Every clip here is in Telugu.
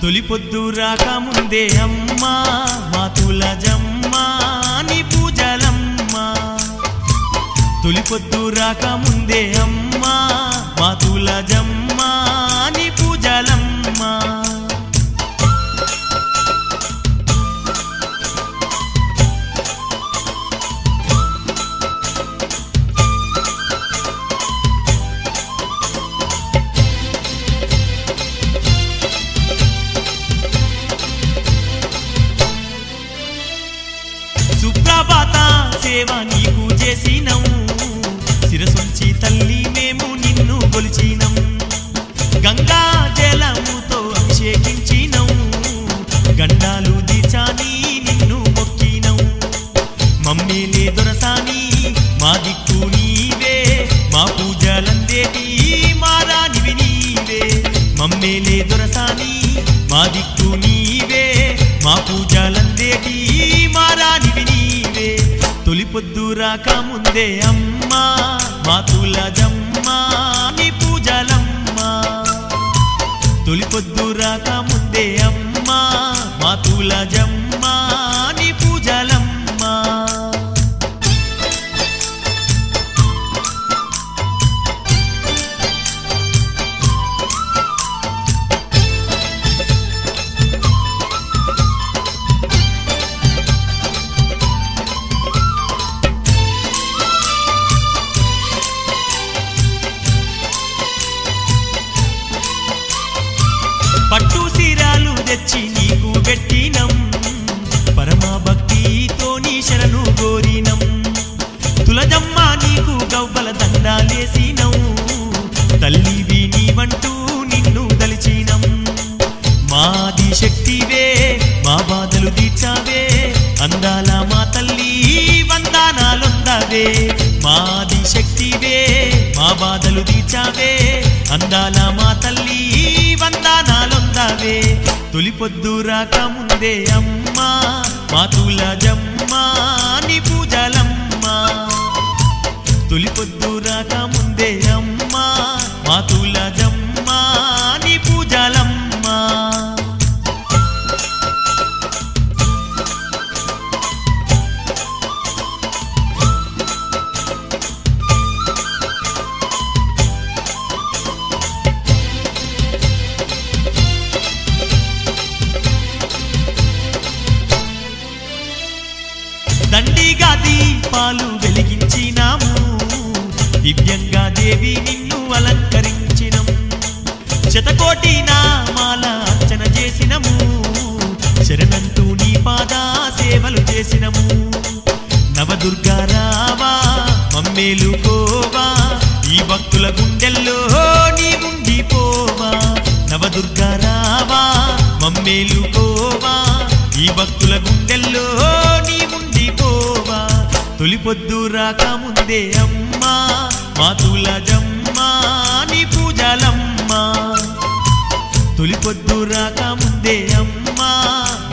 తొలి పొద్దు రాకముందే అమ్మా మా తులజమ్మ నీ పూజలమ్మ తొలి పొద్దు రాకముందే అమ్మా మా తులజమ్మ నీ పూజలమ్మ సుప్రభాత సేవ నీకు చేసినం శిరసుంచి తల్లి మేము నిన్ను కొలిచినం గంగా జలముతో అభిషేకించినం గండాలు దీచాని నిన్ను మొక్కినం మమ్మేలే దొరసాని మా దిక్కు నీవే మా పూజలందేటి మారానివి నీవే మమ్మేలే దొరసాని మా దిక్కు నీవే మా పూజలందేటి మారానివి నీవే తొలి పొద్దు రాకముందే అమ్మా మా తులజమ్మ నీ పూజలమ్మ తొలి పొద్దు రాకముందే అమ్మా మా తులజమ్మ నీ పూజలమ్మ పట్టు సీరాలు తెచ్చి నీకు పెట్టినం పరమా భక్తితో నీ శరణు గోరినం తులజమ్మ నీకు గవ్వల దండాలేసినం తల్లివి నీవంటూ నిన్ను దలిచినం మాది శక్తివే మా బాధలు తీర్చావే అందాల మా తల్లి వందనాలొందావే మాది శక్తివే మా బాధలు తీర్చావే అందాల మా తల్లి వందనాలొందావే తొలి పొద్దు రాకముందే అమ్మా మా తులజమ్మ నీ పూజలమ్మ తొలి పొద్దు రాకముందే అమ్మా మా తులజమ్మ నీ పూజలమ్మ దండిగా దీపాలు వెలిగించినాము దివ్యంగా దేవి నిన్ను అలంకరించినం శతకోటి నామాల అర్చన చేసినము శరణంటూ నీ పాద సేవలు చేసినము నవదుర్గా రావా మమ్మేలుకోవా ఈ భక్తుల గుండెల్లో నీ ఉండిపోవా నవదుర్గా రావా మమ్మేలుకోవా ఈ భక్తుల గుండెల్లో నీ ఉండిపోవా తొలి పొద్దు రాకముందే అమ్మా మా తులజమ్మ నీ పూజలమ్మ తొలి పొద్దు రాకముందే అమ్మా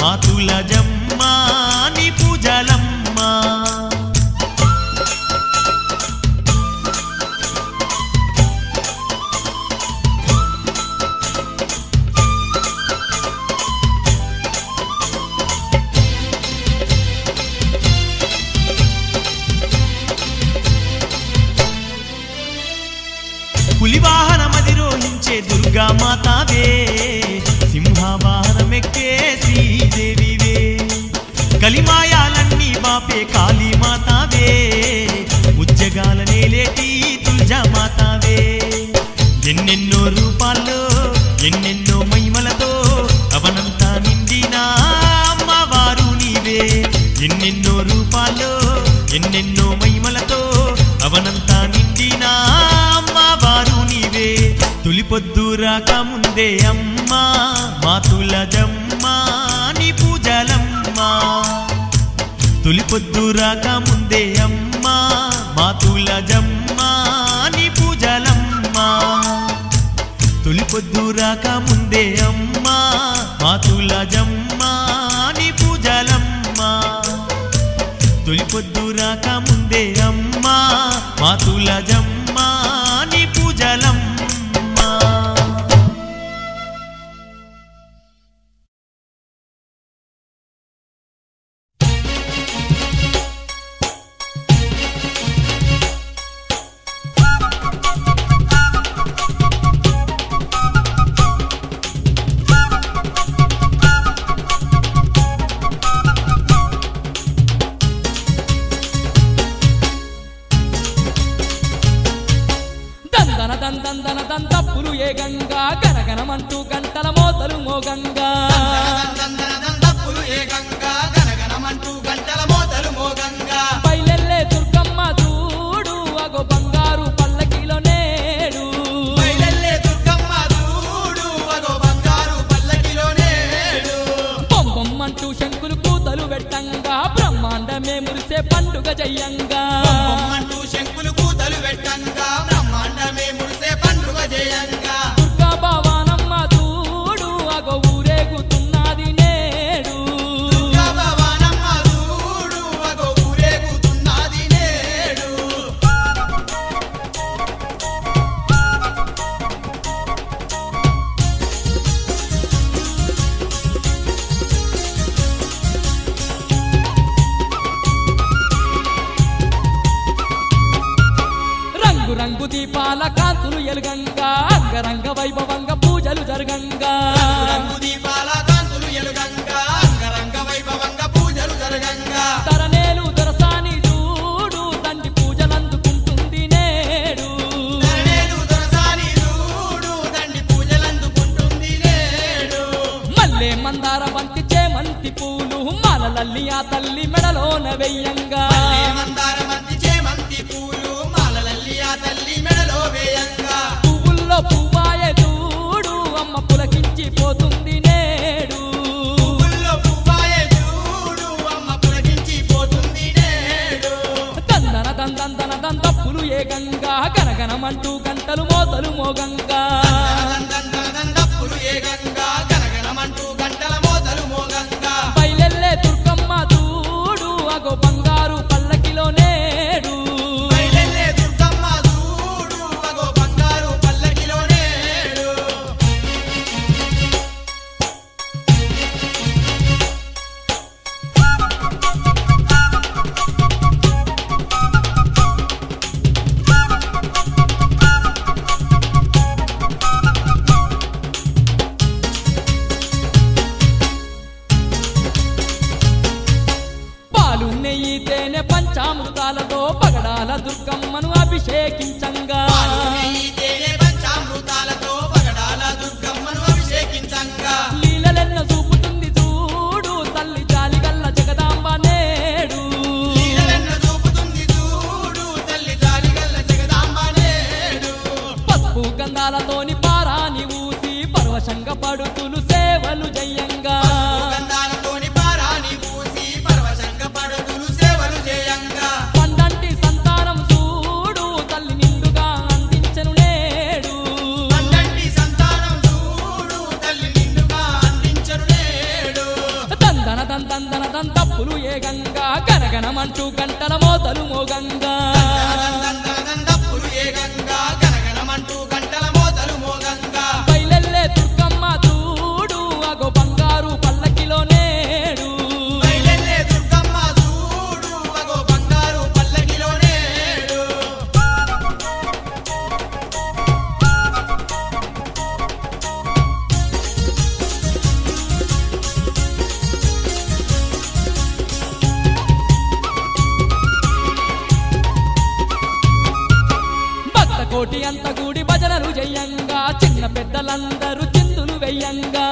మా తులజమ్మ నీ పూజలమ్మ పులివాహనమధిరోహించే దుర్గా మాతావే సింహవాహనమెక్కే శ్రీదేవివే కలిమాయాలన్నీ బాపే కాళీ మాతావే ఉజ్జగాల నేలేటి తుల్జా మాతావే ఎన్నెన్నో రూపాల్లో ఎన్నెన్నో మహిమలతో అవనంతా నిండినా అమ్మవారు నీవే ఎన్నెన్నో రూపాల్లో ఎన్నెన్నో మహిమలతో అవనంతా నిండినా అమ్మవారు నీవే తొలి పొద్దు రాకముందే అమ్మా మా తులజమ్మ నీ పూజలమ్మ తొలి పొద్దు రాకముందే అమ్మా మా తులజమ్మ నీ పూజలమ్మ తొలి పొద్దు రాకముందే అమ్మా మా తులజమ్మ నీ పూజలమ్మ తొలి పొద్దు రాకముందే అమ్మా మా తులజమ్మ నీ పూజలమ్మ ఏగంగా గనగనమంటూ గంటల మోతలు మోగంగా దప్పులు ఏగంగా గనగనమంటూ గంటల మోతలు మోగంగా బయలెల్లే దుర్గమ్మ చూడు అగో బంగారు పల్లకిలో నేడు బయలెల్లే దుర్గమ్మ చూడు అగో బంగారు పల్లకిలో నేడు బొమ్మమంటూ శంకులు కూతలు పెట్టంగా బ్రహ్మాండమే మురిసే పండుగ జయంగా బొమ్మంటూ శంకులు కూతలు పెట్టంగా బ్రహ్మాండమే మురిసే పండుగ చేయంగా దుర్గా భవానమ్మ చూడు అగో ఊరేగుతున్నది నేడు దుర్గా భవానమ్మ చూడు అగో ఊరేగుతున్నది నేడు రంగు రంగు దీపాల కాంతులు ఎలుగంగా అంగరంగ వైభవంగా పూజలు జరగంగా రంగు దీపాల కాంతులు ఎలుగంగా అంగరంగ వైభవంగా పూజలు జరగంగా తరనేలు దొరసాని చూడు తండ్రి పూజలందుకుంటుంది నేడు తరణేలు దొరసాని చూడు దండి పూజలందుకుంటుంది నేడు మల్లె మందార వంటి చేమంతి పూలు మాలలల్లి ఆ తల్లి మెడలోన వెయ్యంగా మల్లె మందార మంచి చేమంతి పూలు మాలలల్లి ఆ తల్లి మెడలో వేయంగా పువ్వుల్లో పువ్వాయ చూడు అమ్మ పులకించి పోతుంది నేడు పువ్వుల్లో పువ్వాయే చూడు అమ్మ పులకించి పోతుంది నేడు దందన దందన దందప్పులు ఏగంగా గనగనమంటూ గంటలు మోతలు మోగంగా దప్పులు ఏగంగా గనగనమంటూ గంటల మోతలు మోగంగా బయలెల్లే దుర్గమ్మ చూడు అగో బంగారు పల్లకిలో నేడు బయలెల్లే దుర్గమ్మ చూడు అగో బంగారు పల్లకిలో నేడు పాలు నెయ్యి తేనె పంచామృతాలతో పగడాల దుర్గమ్మను అభిషేకించంగా నెయ్యి తేనె పంచామృతాలతో పగడాల దుర్గమ్మను అభిషేకించంగా లీలలెన్న చూపుతుంది చూడు తల్లి జాలిగల్ల జగదాంబ నేడు లీలలెన్న చూపుతుంది చూడు తల్లి జాలిగల్ల జగదాంబ నేడు పసుపు గంధాలతోని పారాని ఊసి పరవశంగా పడుతులు సేవలు జయంగా గంధాలతోని పారాని పూసి పరవశంగా పడుతులు సేవలు చేయంగా పండంటి సంతానం చూడు తల్లి నిండుగా అందించను నేడు పండంటి సంతానం చూడు తల్లి నిండుగా అందించరు నేడు దందన దందప్పులు ఏగంగా గనగనమంటూ గంటల మోతలు మోగంగా దప్పులు ఏగంగా గనగనమంటూ గంటల మోతలు మోగంగా బయలెల్లే దుర్గమ్మ చూడు అగో బంగారు పల్లకిలో నేడు బయలెల్లే దుర్గమ్మ చూడు అగో బంగారు పల్లకిలో నేడు భక్త కోటి అంత కూడి భజనలు జయంగా చిన్న పెద్దలందరూ చిందులు వెయ్యంగా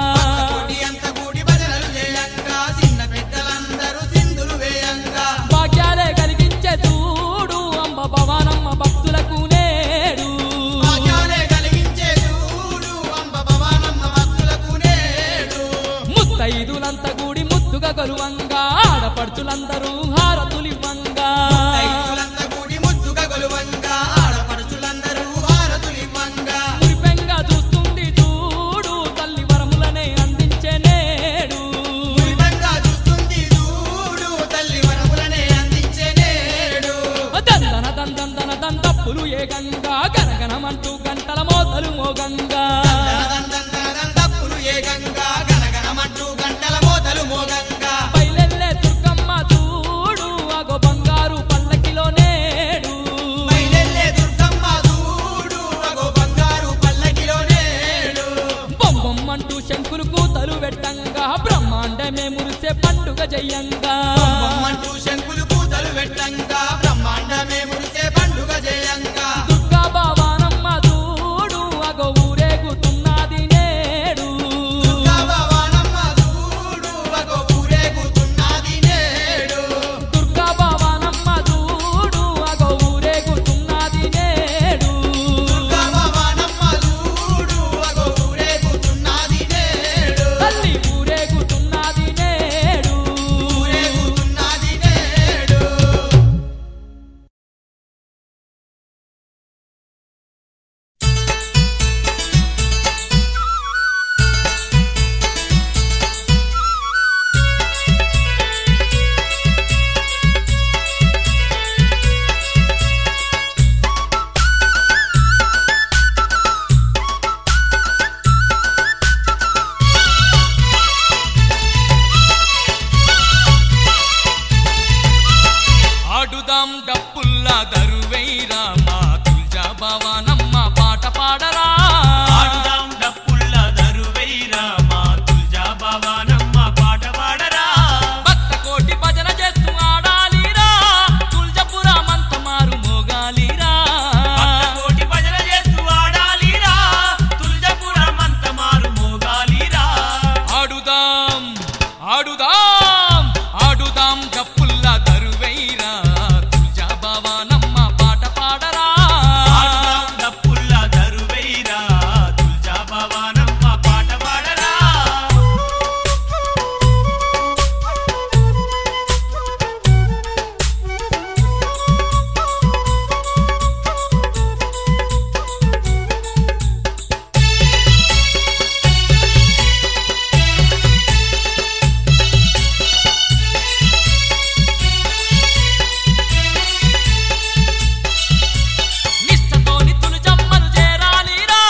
కోటి అంత కూడి భజనలు చేయంగా చిన్న పెద్దలందరూ సింధులు వేయంగా భాగ్యాలే కలిగించే చూడు అంబ భవానమ్మ భక్తులకు నేడు భాగ్యాలే కలిగించే చూడు అంబ భవానమ్మ భక్తులకు నేడు ముత్తైదులంత కూడి ముద్దుగా కొలువంగా ఆడపడుచులందరూ హారతులివ్వంగా రైతులంతా కూడి ముద్దుగా కొలువంగా ఆడపడుచులందరూ హారతులివ్వంగా మురిపెంగా చూస్తుంది చూడు తల్లి వరములనే అందించే నేడు మురిపెంగా చూస్తుంది చూడు తల్లి వరములనే అందించే నేడు దందన దందప్పులు ఏగంగా గనగనమంటూ గంటల మోతలు మోగంగా దప్పులు ఏగంగా గనగనమంటూ గంటల మోతలు మోగంగా బయలెల్లే దుర్గమ్మ చూడు అగో బంగారు పల్లకిలో నేడు బయలెల్లే దుర్గమ్మ చూడు అగో బంగారు పల్లకిలో నేడు బొమ్మమంటూ శంకులు కూతలు పెట్టంగా బ్రహ్మాండమే మురిసే పండుగ జయంగా బొమ్మంటూ శంకులు కూతలు పెట్టంగా బ్రహ్మాండమే మురిసే పండుగ చేయంగా దుర్గా భవానమ్మ చూడు అగో ఊరేగు దరువైరా మా తుల్జా భవానమ్మ పాట పాడరా ఆడుదాం డప్పుల్ల దరువైరా మా తుల్జా భవానమ్మ పాట పాడరా భక్త కోటి భజన చేస్తూ ఆడాలిరా తుల్జపురమంత మారు మోగాలిరా భక్త కోటి భజన చేస్తూ ఆడాలిరా తుల్జపురమంత మారు మోగాలిరా ఆడుదాం ఆడుదాం ఆడుదాం డప్పుల్ల దరువైరా తుల్జా భవానమ్మ పాట పాడరా ఆడుదాం డప్పుల్ల దరువైరా తుల్జా భవానమ్మ పాట పాడరా నిష్టతోని తులుజమ్మను చేరాలిరా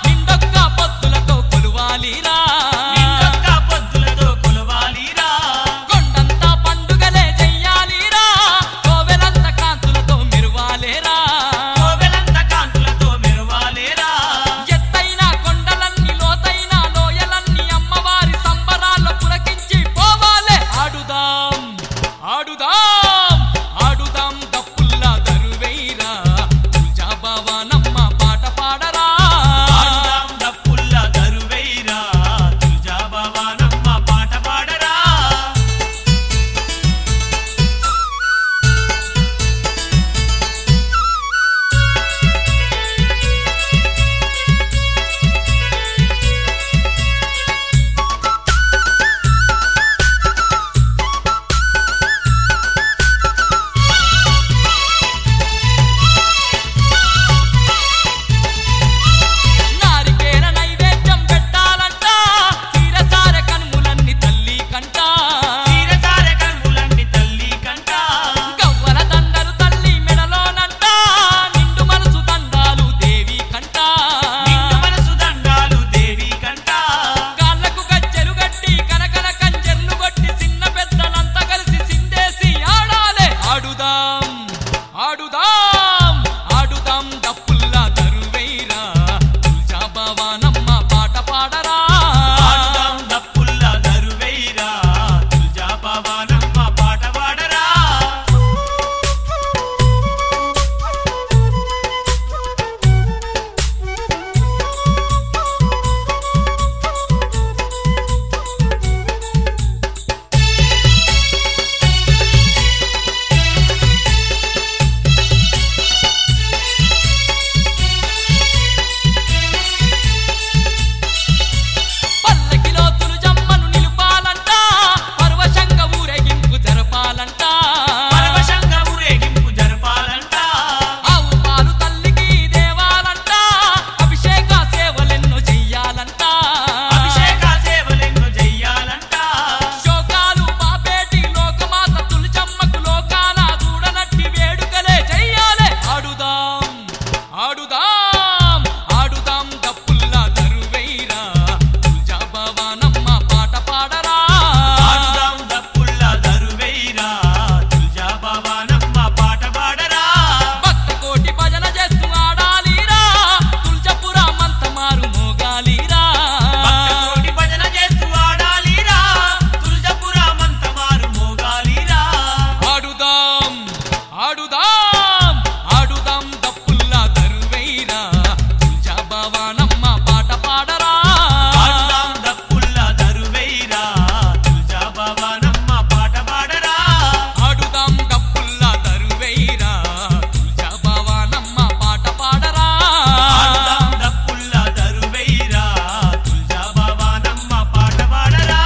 నిండొక్క పొత్తులతో కొలువాలిరా నిండొక్క పొద్దులతో కొలవాలిరా కొండంతా పండుగలే చెయ్యాలిరా కోవెలంత కాంతులతో మెరువాలేరా కోవెలంత కాంతులతో మెరవాలేరా ఎత్తైన కొండలన్నీ లోతైన లోయలన్నీ అమ్మవారి సంబరాల్లో పులకించి పోవాలే ఆడుదాం ఆడుదాం ఆడుదాం డప్పుల్ల దరువైరా తుల్జా భవానమ్మ పాట పాడరా ఆడుదాం డప్పుల్ల దరువైరా తుల్జా భవానమ్మ పాట పాడరా నారికేల నైవేద్యం పెట్టాలంట తీరసార కనుములన్నీ తల్లి కంట తీరసారె కన్నులన్నీ తల్లి కంట గవ్వల దండలు తల్లి మెడలోనంట నిండు మనసు దండాలు దేవి కంట నిండు మనసు దండాలు దేవి కంట కాళ్ళకు గజ్జెలు గట్టి కనకన కంజర్లు కొట్టి చిన్న పెద్దలంతా కలిసి సిందేసి ఆడాలే ఆడుదాం ఆడుదాం ఆడుదాం డప్పుల్ల దరువైరా తుల్జా భవానమ్మ పాట పాడరా ఆడుదాం డప్పుల్ల దరువైరా తుల్జా భవానమ్మ పాట పాడరా పల్లకిలో తులుజమ్మను నిలుపాలంట పర్వశంగా ఊరేగింపు జరపాలంట పరవశంగా ఊరేగింపు జరపాలంట ఆవు పాలు తల్లికి దేవాలంట అభిషేక సేవలెన్నో చెయ్యాలంట అభిషేక సేవలెన్నో చెయ్యాలంట శోకాలు పాపేటి లోకమాత తులుజమ్మకు లోకాన చూడనట్టి వేడుకలే చెయ్యాలే ఆడుదాం ఆడుదాం ఆడుదాం డప్పుల్ల దరువైరా తుల్జా భవానమ్మ పాట పాడరా ఆడుదాం డప్పుల్ల దరువైరా తుల్జా భవానమ్మ పాట పాడరా భక్త కోటి భజన చేస్తూ ఆడాలిరా తుల్జపురమంత మారు మోగాలిరా భక్త కోటి భజన చేస్తూ ఆడాలిరా తుల్జపురమంత మారు మోగాలిరా ఆడుదాం ఆడుదాం ఆడుదాం డప్పుల్ల దరువైరా తుల్జా భవానమ్మ పాట పాడరా ఆడుదాం డప్పుల్ల దరువైరా తుల్జా భవానమ్మ పాట పాడరా ఆడుదాం డప్పుల్ల దరువైరా తుల్జా భవానమ్మ పాట పాడరా ఆడుదాం డప్పుల్ల దరువైరా తుల్జా భవానమ్మ పాట పాడరా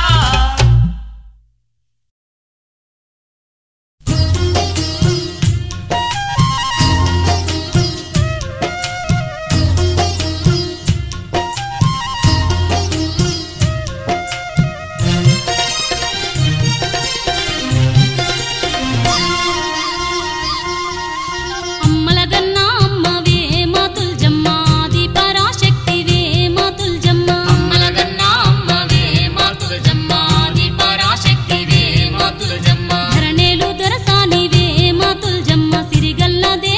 అమ్మలగన్న అమ్మవే మా తుల్జమ్మ ఆది పరాశక్తివే మా తుల్జమ్మ అమ్మలగన్న అమ్మవే మా తుల్జమ్మ ఆది పరాశక్తివే మా తుల్జమ్మ ధరణేలు దొరసానివే మా తుల్జమ్మ సిరిగల్ల దే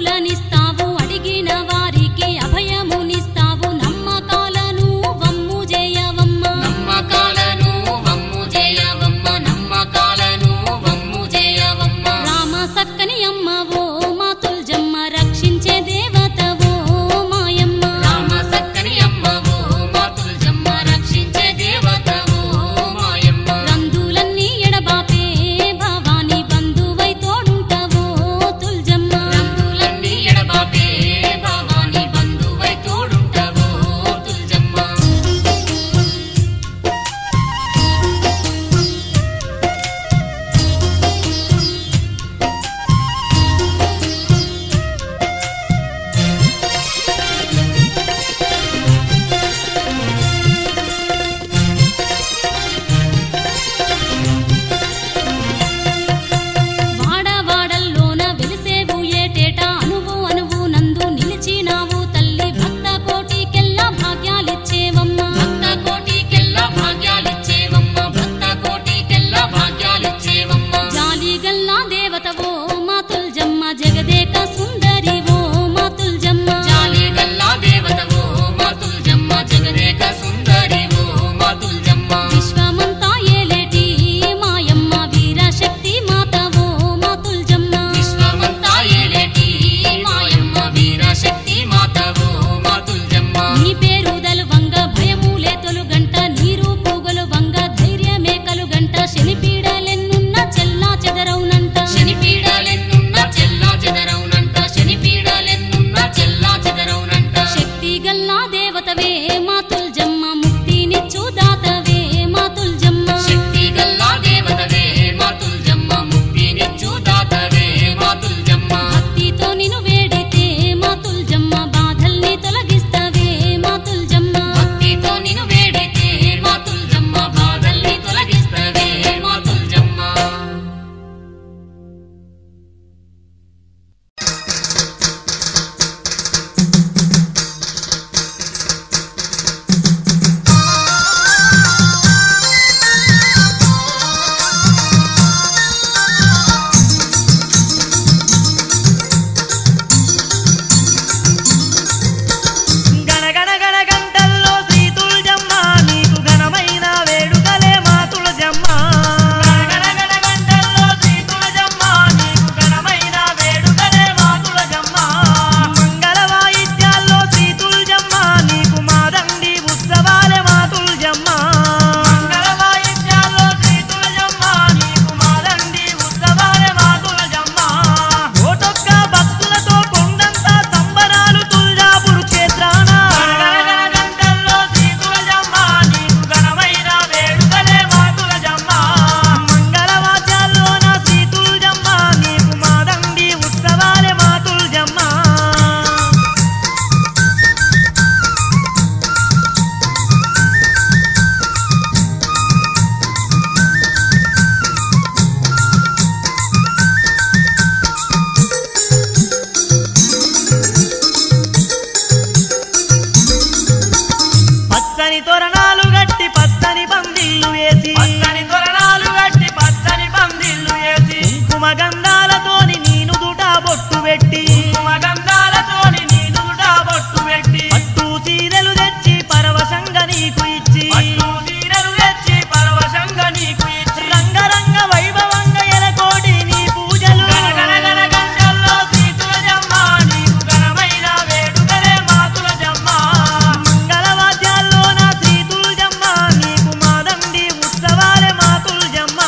పూలనిస్తావు అడిగిన వారికి అభయమునిస్తావు నమ్మకాలను వమ్ము చేయవమ్మ నమ్మకాలను వమ్ము చేయవమ్మ నమ్మకాలను వమ్ము చేయవమ్మ రామ సక్కని అమ్మవో మా తుల్జమ్మ రక్షించే దేవతవో మాయమ్మ రామ సక్కని అమ్మవో మా తుల్జమ్మ రక్షించే దేవతవో మాయమ్మ రందులన్నీ ఎడబాపే భవాని బంధువై తోడుంటవో తుల్జమ్మ రందులన్నీ ఎడబాపే భవాని బంధువై తోడుంటవో తుల్జమ్మ వాడవాడల్లోన వెలిసేవు ఏటేట అనువు అనువు నందు నిలిచినావు తల్లి భక్త కోటికెల్లా భాగ్యాలిచ్చేవమ్మ భక్త కోటికెల్లా భాగ్యాలిచ్చేవమ్మ భక్త కోటికెల్లా భాగ్యాలిచ్చేవమ్మ జాలిగల్లా దేవతవో మా తుల్జమ్మ జగదేక సుందరివో మా తుల్జమ్మ జాలిగల్లా దేవతవో మా తుల్జమ్మ జగదేక సుందరివో మా తుల్జమ్మ విశ్వమంతా ఏలేటి మాయమ్మ వీరశక్తి మాతవో మా తుల్జమ్మ విశ్వమంతా ఏలేటి మాయమ్మ వీరశక్తి మాతవో మా తుల్జమ్మ నీ పేరు దలువంగ భయములే తొలుగంట నీ రూపు గొలువంగ ధైర్యమే కలుగంట శనిపీడలెన్నున్న చెల్లా చెదరవునంట శనిపీడలెన్నున్న చెల్లా చెదరవునంట శనిపీడలెన్నున్న చెల్లా చెదరవునంట శక్తి గల్లా దేవతవే మా తుల్జమ్మ ముక్తినిచ్చు దాతవే మా తుల్జమ్మ శక్తి గల్లా దేవతవే మా తుల్జమ్మ ముక్తినిచ్చు దాతవే మా తుల్జమ్మ భక్తితో నిన్ను వేడితే మా తుల్జమ్మ బాధల్ని తొలగిస్తవే మా తుల్జమ్మ భక్తితో నిన్ను వేడితే మా తుల్జమ్మ బాధల్ని తొలగిస్తవే మా తుల్జమ్మ గణగణ గణ గంటల్లో శ్రీ తుల్జమ్మ నీకు ఘనమైన వేడుకలే మా తుల్జమ్మ గణగణ గణ గంటల్లో శ్రీ తుల్జమ్మ నీకు ఘనమైన వేడుకలే మా తుల్జమ్మ మంగళ వాయిద్యాల్లో శ్రీ తుల్జమ్మ నీకు మాదండి ఉత్సవాలే మా తుల్జమ్మ మంగళ వాయిద్యాల్లో శ్రీ తుల్జమ్మ నీకు మాదండి ఉత్సవాలే మా తుల్జమ్మ కోటొక్క భక్తులతో కొండంతా సంబరాలు తుల్జాపూర్ క్షేత్రాన గంటల్లో శ్రీ తుల్జమ్మ నీకు ఘనమైన వేడుకలే మా తుల్జమ్మ మంగళ వాద్యాల్లోన శ్రీ తుల్జమ్మ నీకు మాదండి ఉత్సవాలే మా తుల్జమ్మ పచ్చని తోరణాలు గట్టి పచ్చని పందిళ్ళు వేసి పచ్చని తోరణాలు గట్టి పచ్చని పందిళ్ళు వేసి కుంకుమ గంధాలతోని నీను దుటా బొట్టు పెట్టి కుంకుమ గంధాలతోని నీను దుటా బొట్టు పెట్టి పట్టు చీరలు తెచ్చి పరవశంగా నీకు ఇచ్చి పట్టు చీరలు తెచ్చి పరవశంగా నీకు ఇచ్చి రంగరంగ వైభవంగా ఎలకోటి నీ పూజలు గణగణ గంటల్లో శ్రీ తుల్జమ్మ నీకు ఘనమైన వేడుకలే మా తుల్జమ్మ మంగళ వాద్యాల్లోన శ్రీ తుల్జమ్మ నీకు మాదండి ఉత్సవాలే మా తుల్జమ్మ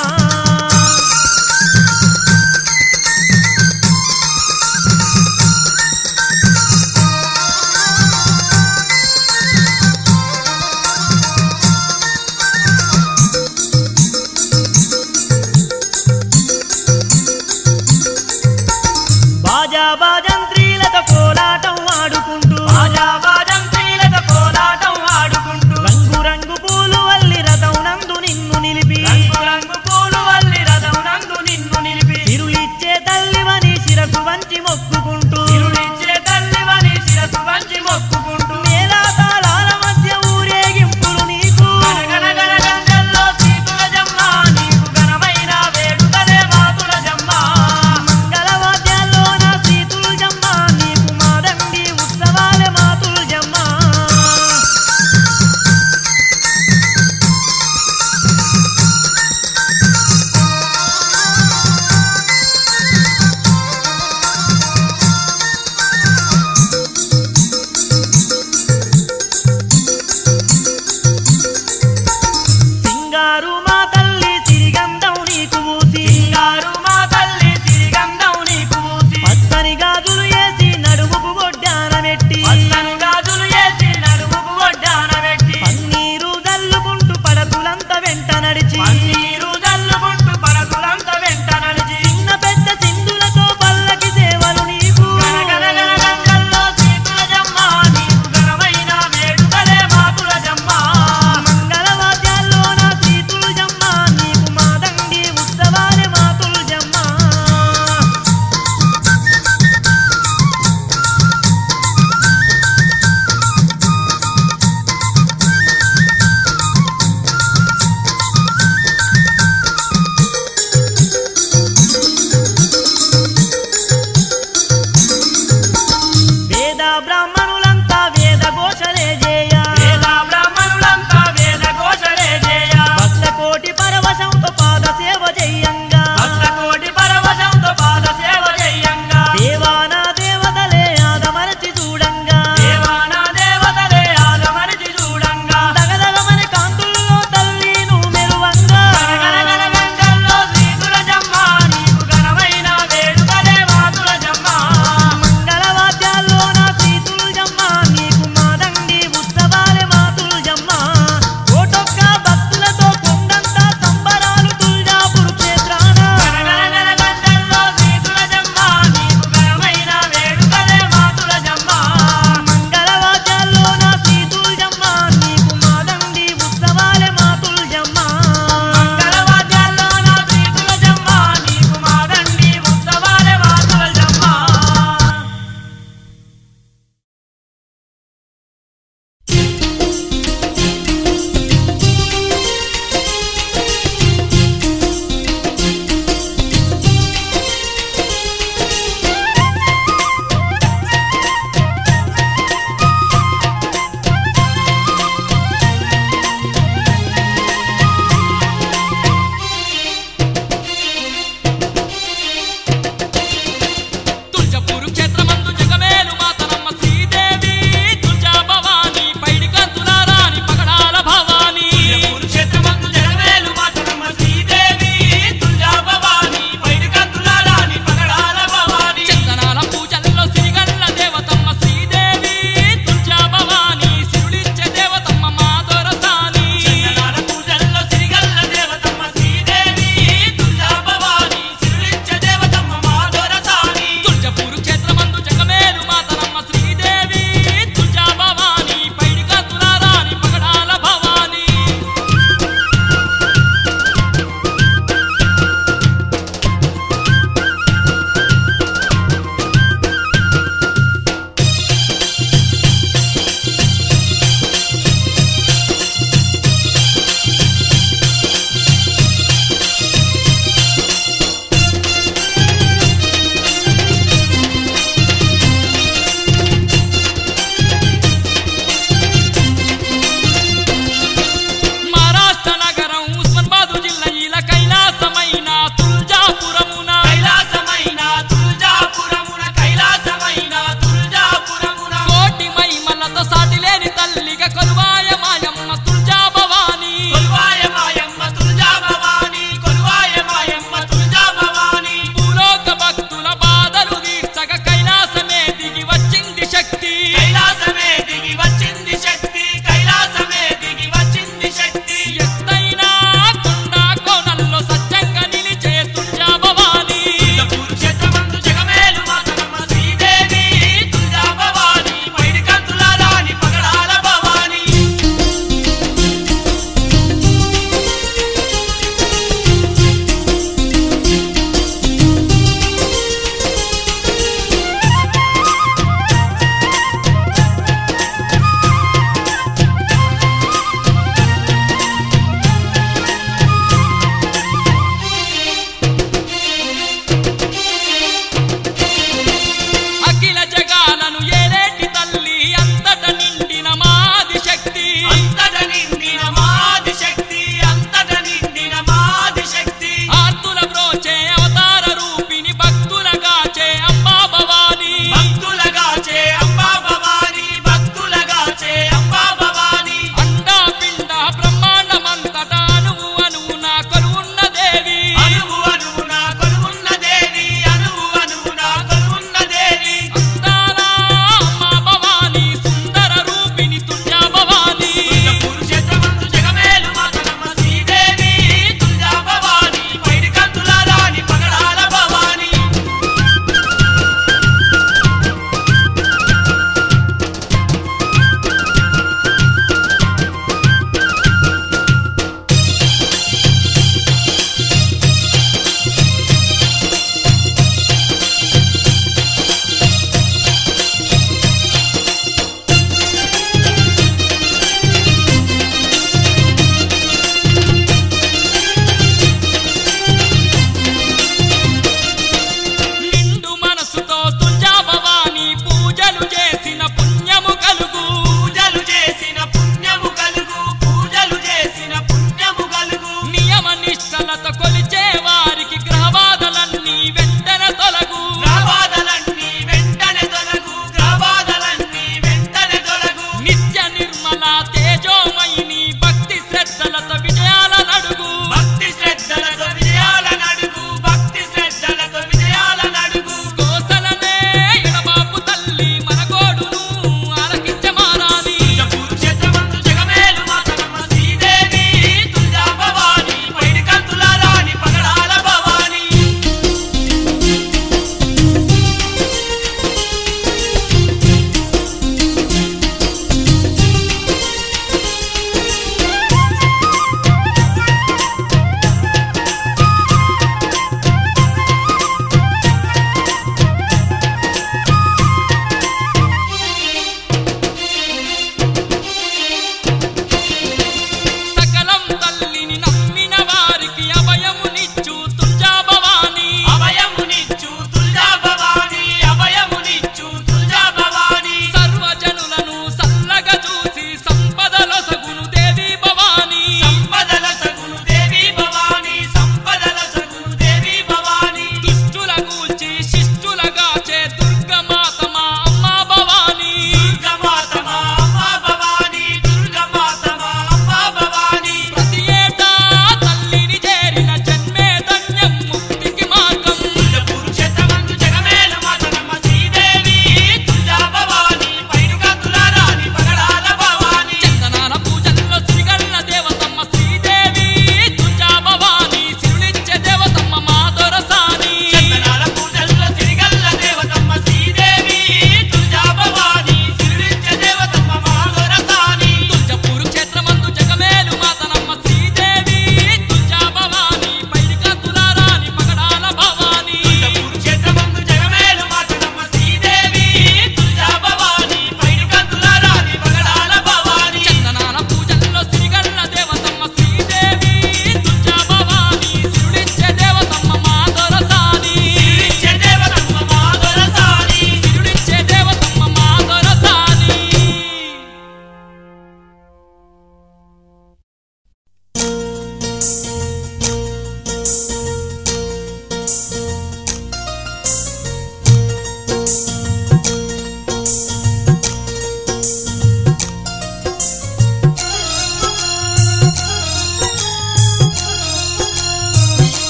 బాజా బాజంత్రీలతో కోలాటం ఆడుకుంటూ బాజా బాజంత్రీలతో కోలాటం ఆడుకుంటూ రంగు రంగు పూలు వల్లి రథం నందు నిన్ను నిలిపి రంగు రంగు పూలు వల్లి రథం నందు నిన్ను నిలిపి తిరులిచ్చే తల్లివని శిరసు వంచి మొక్కుకుంటూ తిరులిచ్చే తల్లివని శిరసు వంచి మొక్కుకుంటూ మేళా తాళాల మధ్య ఊరేగింపులు నీకు గణగణ గణ గంటల్లో శ్రీ తుల్జమ్మ నీకు ఘనమైన వేడుకలే మా తుల్జమ్మ మంగళ వాద్యాల్లోన శ్రీ తుల్జమ్మ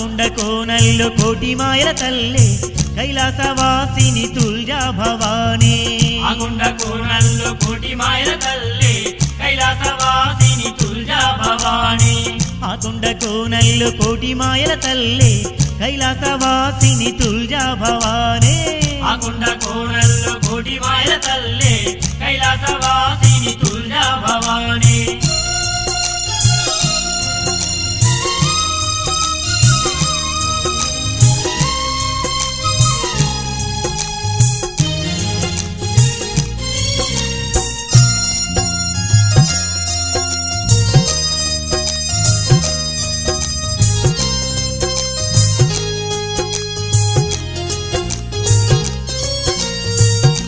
కొండ కోనల్లో కోటి మాయల తల్లే కైలాసవాసిని తుల్జా భవానీ ఆ కొండ కోనల్లో కోటి మాయల తల్లి కైలాసవాసిని తుల్జా భవానీ ఆ కొండ కోనల్లో కోటి మాయల తల్లే కైలాసవాసిని తుల్జా భవానీ ఆ కొండ కోనల్లో కోటి మాయల తల్లి కైలాసవాసిని తుల్జా భవానీ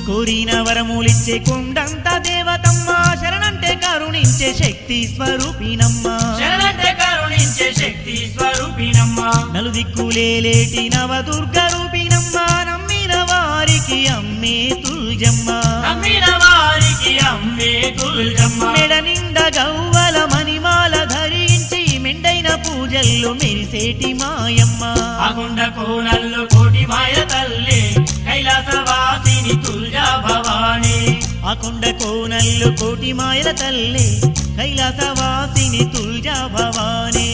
కోరిన వరములిచ్చే కొండంత దేవతమ్మ శరణంటే కరుణించే శక్తి స్వరూపినమ్మ శరణంటే కరుణించే శక్తి స్వరూపినమ్మ నలుదిక్కులేటి నవదుర్గ రూపినమ్మ నమ్మిన వారికి అమ్మే తుల్జమ్మ నమ్మిన వారికి అమ్మే తుల్జమ్మ మెడ నిండా గవ్వల మణిమాల ధరించి మెండైన పూజల్లో మెరిసేటి మాయమ్మ ఆ కొండ కోనల్లో కోటి మాయల తల్లి కైలాసవాసిని తుల్జా భవానీ ఆ కొండ కోనల్లో కోటి మాయల తల్లే కైలాసవాసిని తుల్జా భవానీ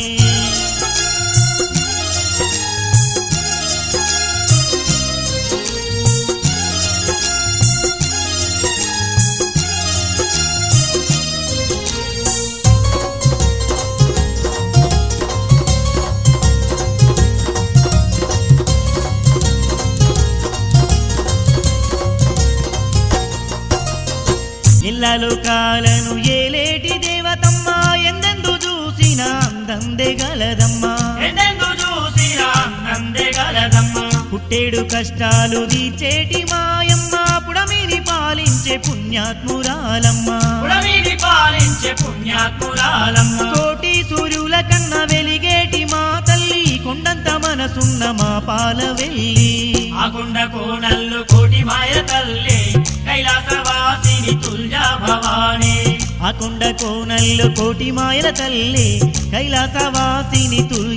ఎల్లలోకాలను ఏలేటి దేవతమ్మ ఎందెందు చూసిన అందందే గలదమ్మా ఎందెందు చూసిన అందందే గలదమ్మ పుట్టేడు కష్టాలు తీర్చేటి మాయమ్మ పుడమిని పాలించే పుణ్యాత్మురాలమ్మ పుడమిని పాలించే పుణ్యాత్మురాలమ్మ కోటి సూర్యుల కన్న వెలిగేటి మా తల్లి కొండంత మనసున్న మా పాల వెళ్ళి ఆ కొండ కోనల్లో కోటి మాయల తల్లి కైలాసవాసిని తుల్జా భవానీ ఆ కొండ కోనల్లో కోటి మాయల తల్లి కైలాసవాసిని తుల్జా